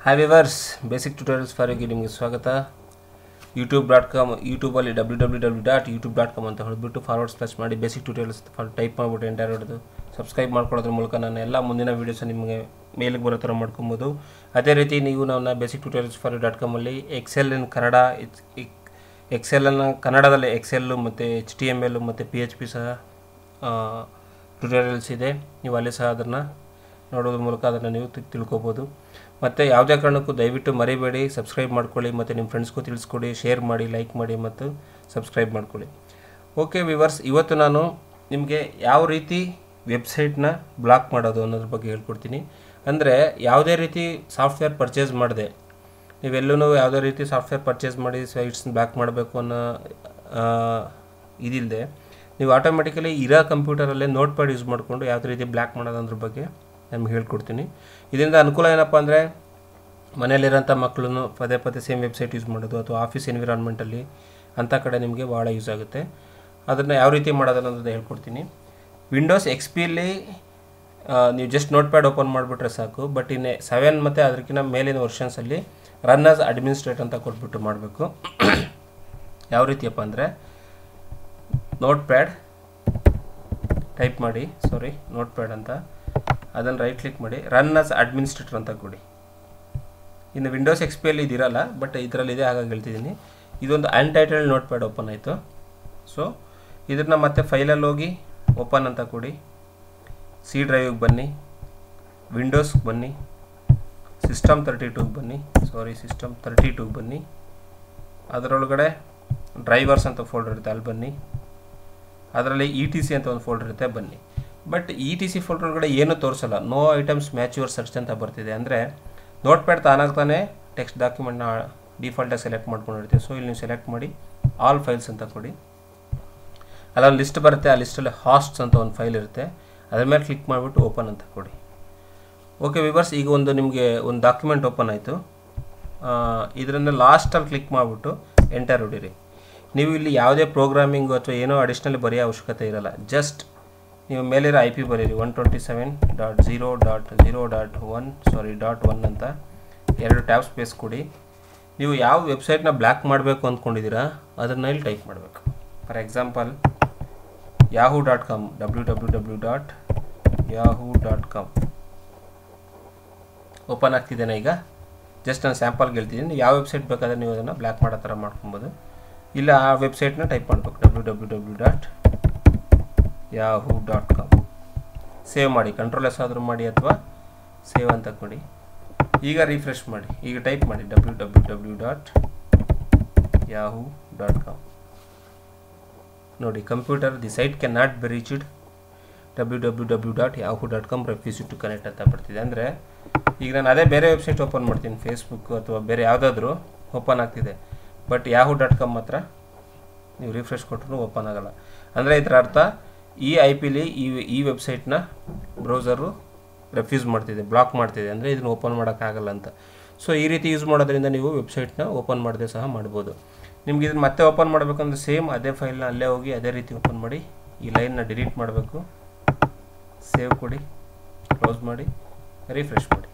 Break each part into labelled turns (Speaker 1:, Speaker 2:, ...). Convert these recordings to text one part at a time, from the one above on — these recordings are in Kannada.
Speaker 1: ಹಾಯ್ ವಿವರ್ಸ್, ಬೇಸಿಕ್ ಟ್ಯೂಟೋರಿಯಲ್ಸ್ ಫಾರಿಗೆ ನಿಮಗೆ ಸ್ವಾಗತ. youtube.com ಯೂಟ್ಯೂಬಲ್ಲಿ www.youtube.com ಅಂತ ಹೊಡೆದ್ಬಿಟ್ಟು / ಮಾಡಿ ಬೇಸಿಕ್ ಟ್ಯೂಟೋರಿಯಲ್ಸ್ ಟೈಪ್ ಮಾಡಿಬಿಟ್ಟು ಎಂಟರ್ ಹೊಡೆದು ಸಬ್ಸ್ಕ್ರೈಬ್ ಮಾಡ್ಕೊಳ್ಳೋದ್ರ ಮೂಲಕ ನಾನು ಎಲ್ಲ ಮುಂದಿನ ವೀಡಿಯೋಸ್ ನಿಮಗೆ ಮೇಲಿಗೆ ಬರೋ ಥರ ಮಾಡ್ಕೊಬೋದು. ಅದೇ ರೀತಿ ನೀವು ನನ್ನ ಬೇಸಿಕ್ ಟ್ಯೂಟೋರಿಯಲ್ಸ್ .com ಅಲ್ಲಿ ಎಕ್ಸೆಲ್ ಇನ್ ಕನ್ನಡ, ಎಕ್ಸೆಲನ್ನು ಕನ್ನಡದಲ್ಲಿ ಎಕ್ಸೆಲ್ಲು ಮತ್ತು HTML ಮತ್ತು PHP ಸಹ ಟ್ಯೂಟೋರಿಯಲ್ಸ್ ಇದೆ. ನೀವು ಅಲ್ಲಿ ಸಹ ಅದನ್ನು ನೋಡೋದ್ರ ಮೂಲಕ ಅದನ್ನು ನೀವು ತಿಳ್ಕೊಬೋದು. ಮತ್ತು ಯಾವುದೇ ಕಾರಣಕ್ಕೂ ದಯವಿಟ್ಟು ಮರಿಬೇಡಿ, ಸಬ್ಸ್ಕ್ರೈಬ್ ಮಾಡ್ಕೊಳ್ಳಿ ಮತ್ತು ನಿಮ್ಮ ಫ್ರೆಂಡ್ಸ್ಗೂ ತಿಳಿಸ್ಕೊಡಿ, ಶೇರ್ ಮಾಡಿ, ಲೈಕ್ ಮಾಡಿ ಮತ್ತು ಸಬ್ಸ್ಕ್ರೈಬ್ ಮಾಡ್ಕೊಳ್ಳಿ. ಓಕೆ ವಿವರ್ಸ್, ಇವತ್ತು ನಾನು ನಿಮಗೆ ಯಾವ ರೀತಿ ವೆಬ್ಸೈಟ್ನ ಬ್ಲಾಕ್ ಮಾಡೋದು ಅನ್ನೋದ್ರ ಬಗ್ಗೆ ಹೇಳ್ಕೊಡ್ತೀನಿ. ಅಂದರೆ ಯಾವುದೇ ರೀತಿ ಸಾಫ್ಟ್ವೇರ್ ಪರ್ಚೇಸ್ ಮಾಡಿದೆ, ನೀವೆಲ್ಲೂ ಯಾವುದೇ ರೀತಿ ಸಾಫ್ಟ್ವೇರ್ ಪರ್ಚೇಸ್ ಮಾಡಿ ಸೈಟ್ಸ್ನ ಬ್ಲಾಕ್ ಮಾಡಬೇಕು ಅನ್ನೋ ಇದಿಲ್ಲದೆ ನೀವು ಆಟೋಮೆಟಿಕಲಿ ಇರೋ ಕಂಪ್ಯೂಟರಲ್ಲೇ ನೋಟ್ ಪ್ಯಾಡ್ ಯೂಸ್ ಮಾಡಿಕೊಂಡು ಯಾವುದೇ ರೀತಿ ಬ್ಲಾಕ್ ಮಾಡೋದ್ರ ಬಗ್ಗೆ ನಮ್ಗೆ ಹೇಳ್ಕೊಡ್ತೀನಿ. ಇದರಿಂದ ಅನುಕೂಲ ಏನಪ್ಪ ಅಂದರೆ, ಮನೆಯಲ್ಲಿರೋಂಥ ಮಕ್ಕಳು ಪದೇ ಪದೇ ಸೇಮ್ ವೆಬ್ಸೈಟ್ ಯೂಸ್ ಮಾಡೋದು ಅಥವಾ ಆಫೀಸ್ ಎನ್ವಿರಾನ್ಮೆಂಟಲ್ಲಿ ಅಂಥ ಕಡೆ ನಿಮಗೆ ಭಾಳ ಯೂಸ್ ಆಗುತ್ತೆ. ಅದನ್ನು ಯಾವ ರೀತಿ ಮಾಡೋದು ಅನ್ನೋದು ಹೇಳ್ಕೊಡ್ತೀನಿ. ವಿಂಡೋಸ್ XPಯಲ್ಲಿ ನೀವು ಜಸ್ಟ್ ನೋಟ್ ಪ್ಯಾಡ್ ಓಪನ್ ಮಾಡಿಬಿಟ್ರೆ ಸಾಕು. ಬಟ್ ಇನ್ನು 7 ಮತ್ತು ಅದಕ್ಕಿಂತ ಮೇಲಿನ ವರ್ಷನ್ಸಲ್ಲಿ ರನ್ ಆಸ್ ಅಡ್ಮಿನಿಸ್ಟ್ರೇಟ್ ಅಂತ ಕೊಟ್ಬಿಟ್ಟು ಮಾಡಬೇಕು. ಯಾವ ರೀತಿಯಪ್ಪ ಅಂದರೆ, ನೋಟ್ ಪ್ಯಾಡ್ ಟೈಪ್ ಮಾಡಿ, ನೋಟ್ ಪ್ಯಾಡ್ ಅಂತ ಅದನ್ನು ರೈಟ್ ಕ್ಲಿಕ್ ಮಾಡಿ, ರನ್ ಆಸ್ ಅಡ್ಮಿನಿಸ್ಟ್ರೇಟರ್ ಅಂತ ಕೊಡಿ. ಇನ್ನು ವಿಂಡೋಸ್ XPಯಲ್ಲಿ ಇದಿರಲ್ಲ, ಬಟ್ ಇದರಲ್ಲಿದೆ, ಹಾಗಾಗಿ ಹೇಳ್ತಿದ್ದೀನಿ. ಇದೊಂದು ಅನ್ಟೈಟಲ್ಡ್ ನೋಟ್ ಪ್ಯಾಡ್ ಓಪನ್ ಆಯಿತು. ಸೊ ಇದನ್ನು ಮತ್ತೆ ಫೈಲಲ್ಲಿ ಹೋಗಿ ಓಪನ್ ಅಂತ ಕೊಡಿ. ಸಿ ಡ್ರೈವಿಗೆ ಬನ್ನಿ, ವಿಂಡೋಸ್ಗೆ ಬನ್ನಿ, ಸಿಸ್ಟಮ್ 32ಗೆ ಬನ್ನಿ. ಅದರೊಳಗಡೆ ಡ್ರೈವರ್ಸ್ ಅಂತ ಫೋಲ್ಡರ್ ಇರುತ್ತೆ, ಅಲ್ಲಿ ಬನ್ನಿ. ಅದರಲ್ಲಿ ETC ಅಂತ ಒಂದು ಫೋಲ್ಡರ್ ಇರುತ್ತೆ, ಬನ್ನಿ. ಬಟ್ ETC ಫೋಲ್ಡರ್ ಒಳಗಡೆ ಏನೂ ತೋರಿಸಲ್ಲ, no items match your search ಅಂತ ಬರ್ತಿದೆ. ಅಂದರೆ ನೋಟ್ ಪ್ಯಾಡ್ ತಾನಾಗ್ತಾನೆ ಟೆಕ್ಸ್ಟ್ ಡಾಕ್ಯುಮೆಂಟ್ನ ಡಿಫಾಲ್ಟಾಗಿ ಸೆಲೆಕ್ಟ್ ಮಾಡ್ಕೊಂಡಿರ್ತೀವಿ. ಸೊ ಇಲ್ಲಿ ನೀವು ಸೆಲೆಕ್ಟ್ ಮಾಡಿ ಆಲ್ ಫೈಲ್ಸ್ ಅಂತ ಕೊಡಿ. ಅಲ್ಲೊಂದು ಲಿಸ್ಟ್ ಬರುತ್ತೆ, ಆ ಲಿಸ್ಟಲ್ಲಿ ಹಾಸ್ಟ್ಸ್ ಅಂತ ಒಂದು ಫೈಲ್ ಇರುತ್ತೆ, ಅದ್ರ ಮೇಲೆ ಕ್ಲಿಕ್ ಮಾಡಿಬಿಟ್ಟು ಓಪನ್ ಅಂತ ಕೊಡಿ. ಓಕೆ ವಿವರ್ಸ್, ಈಗ ನಿಮಗೆ ಒಂದು ಡಾಕ್ಯುಮೆಂಟ್ ಓಪನ್ ಆಯಿತು. ಇದರಿಂದ ಲಾಸ್ಟಲ್ಲಿ ಕ್ಲಿಕ್ ಮಾಡಿಬಿಟ್ಟು ಎಂಟರ್ ಹೊಡೀರಿ. ನೀವು ಇಲ್ಲಿ ಯಾವುದೇ ಪ್ರೋಗ್ರಾಮಿಂಗು ಅಥವಾ ಏನೋ ಅಡಿಷ್ನಲಿ ಬರೆಯೋ ಅವಶ್ಯಕತೆ ಇರಲ್ಲ. ಜಸ್ಟ್ ನೀವು ಮೇಲಿರೋ IP ಬರೀರಿ, 127.0.0.1 ಅಂತ 2 ಟ್ಯಾಬ್ ಸ್ಪೇಸ್ ಕೊಡಿ. ನೀವು ಯಾವ ವೆಬ್ಸೈಟ್ನ ಬ್ಲಾಕ್ ಮಾಡಬೇಕು ಅಂದ್ಕೊಂಡಿದ್ದೀರಾ ಅದನ್ನು ಇಲ್ಲಿ ಟೈಪ್ ಮಾಡಬೇಕು. For example yahoo.com, www.yahoo.com open ಆಗ್ತಿದ್ದೇನೆ. ಈಗ ಜಸ್ಟ್ ನಾನು ಸ್ಯಾಂಪಲ್ಗೆ ಹೇಳ್ತಿದ್ದೀನಿ. ಯಾವ ವೆಬ್ಸೈಟ್ ಬೇಕಾದರೆ ನೀವು ಅದನ್ನು ಬ್ಲಾಕ್ ಮಾಡೋ ಥರ ಮಾಡ್ಕೊಬೋದು. ಇಲ್ಲ ಆ ವೆಬ್ಸೈಟ್ನ ಟೈಪ್ ಮಾಡಬೇಕು, www.yahoo.com. ಸೇವ್ ಮಾಡಿ, ಕಂಟ್ರೋಲ್ S ಆದರೂ ಮಾಡಿ ಅಥವಾ ಸೇವ್ ಅಂತ ಕೊಡಿ. ಈಗ ರಿಫ್ರೆಶ್ ಮಾಡಿ, ಈಗ ಟೈಪ್ ಮಾಡಿ www.yahoo.com. ನೋಡಿ, computer the site can not be reached, www.yahoo.com refuse to connect ಅಂತ ಬರ್ತಿದೆ. ಅಂದರೆ ಈಗ ನಾನು ಅದೇ ಬೇರೆ ವೆಬ್ಸೈಟ್ ಓಪನ್ ಮಾಡ್ತೀನಿ, ಫೇಸ್ಬುಕ್ ಅಥವಾ ಬೇರೆ ಯಾವುದಾದ್ರೂ ಓಪನ್ ಆಗ್ತಿದೆ. ಬಟ್ yahoo.com ಮಾತ್ರ ನೀವು ರಿಫ್ರೆಶ್ ಕೊಟ್ಟರು ಓಪನ್ ಆಗೋಲ್ಲ. ಅಂದರೆ ಇದರ ಅರ್ಥ ಈ IPಲಿ ಈ ವೆಬ್ಸೈಟ್ನ ಬ್ರೌಸರು ರೆಫ್ಯೂಸ್ ಮಾಡ್ತಿದೆ, ಬ್ಲಾಕ್ ಮಾಡ್ತಿದೆ. ಅಂದರೆ ಇದನ್ನು ಓಪನ್ ಮಾಡೋಕ್ಕಾಗಲ್ಲ ಅಂತ. ಸೊ ಈ ರೀತಿ ಯೂಸ್ ಮಾಡೋದ್ರಿಂದ ನೀವು ವೆಬ್ಸೈಟ್ನ ಓಪನ್ ಮಾಡದೆ ಸಹ ಮಾಡ್ಬೋದು. ನಿಮ್ಗೆ ಇದನ್ನು ಮತ್ತೆ ಓಪನ್ ಮಾಡಬೇಕಂದ್ರೆ ಸೇಮ್ ಅದೇ ಫೈಲ್ನ ಅಲ್ಲೇ ಹೋಗಿ ಅದೇ ರೀತಿ ಓಪನ್ ಮಾಡಿ, ಈ ಲೈನ್ನ ಡಿಲೀಟ್ ಮಾಡಬೇಕು, ಸೇವ್ ಕೊಡಿ, ಕ್ಲೋಸ್ ಮಾಡಿ, ರಿಫ್ರೆಶ್ ಮಾಡಿ,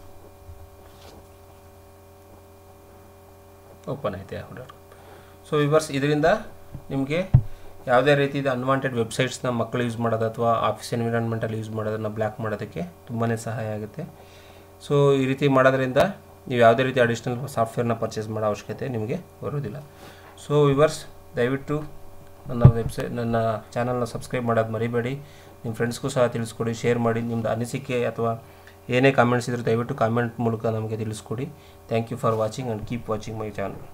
Speaker 1: ಓಪನ್ ಆಯ್ತು yahoo.com. ಸೊ ವಿವರ್ಸ್, ಇದರಿಂದ ನಿಮಗೆ ಯಾವುದೇ ರೀತಿಯ ಅನ್ವಾಂಟೆಡ್ ವೆಬ್ಸೈಟ್ಸ್ನ ಮಕ್ಕಳು ಯೂಸ್ ಮಾಡೋದು ಅಥವಾ ಆಫೀಸ್ ಎನ್ವಿರಾನ್ಮೆಂಟಲ್ಲಿ ಯೂಸ್ ಮಾಡೋದನ್ನು ಬ್ಲಾಕ್ ಮಾಡೋದಕ್ಕೆ ತುಂಬಾ ಸಹಾಯ ಆಗುತ್ತೆ. ಸೊ ಈ ರೀತಿ ಮಾಡೋದ್ರಿಂದ ನೀವು ಯಾವುದೇ ರೀತಿ ಅಡಿಷ್ನಲ್ ಸಾಫ್ಟ್ವೇರ್ನ ಪರ್ಚೇಸ್ ಮಾಡೋ ಅವಶ್ಯಕತೆ ನಿಮಗೆ ಬರೋದಿಲ್ಲ. ಸೊ ವಿವರ್ಸ್, ದಯವಿಟ್ಟು ನನ್ನ ಚಾನಲ್ನ ಸಬ್ಸ್ಕ್ರೈಬ್ ಮಾಡೋದು ಮರಿಬೇಡಿ. ನಿಮ್ಮ ಫ್ರೆಂಡ್ಸ್ಗೂ ಸಹ ತಿಳಿಸ್ಕೊಡಿ, ಶೇರ್ ಮಾಡಿ. ನಿಮ್ಮದು ಅನಿಸಿಕೆ ಅಥವಾ ಏನೇ ಕಾಮೆಂಟ್ಸ್ ಇದ್ದರೂ ದಯವಿಟ್ಟು ಕಾಮೆಂಟ್ ಮೂಲಕ ನಮಗೆ ತಿಳಿಸ್ಕೊಡಿ. Thank you for watching and keep watching my channel.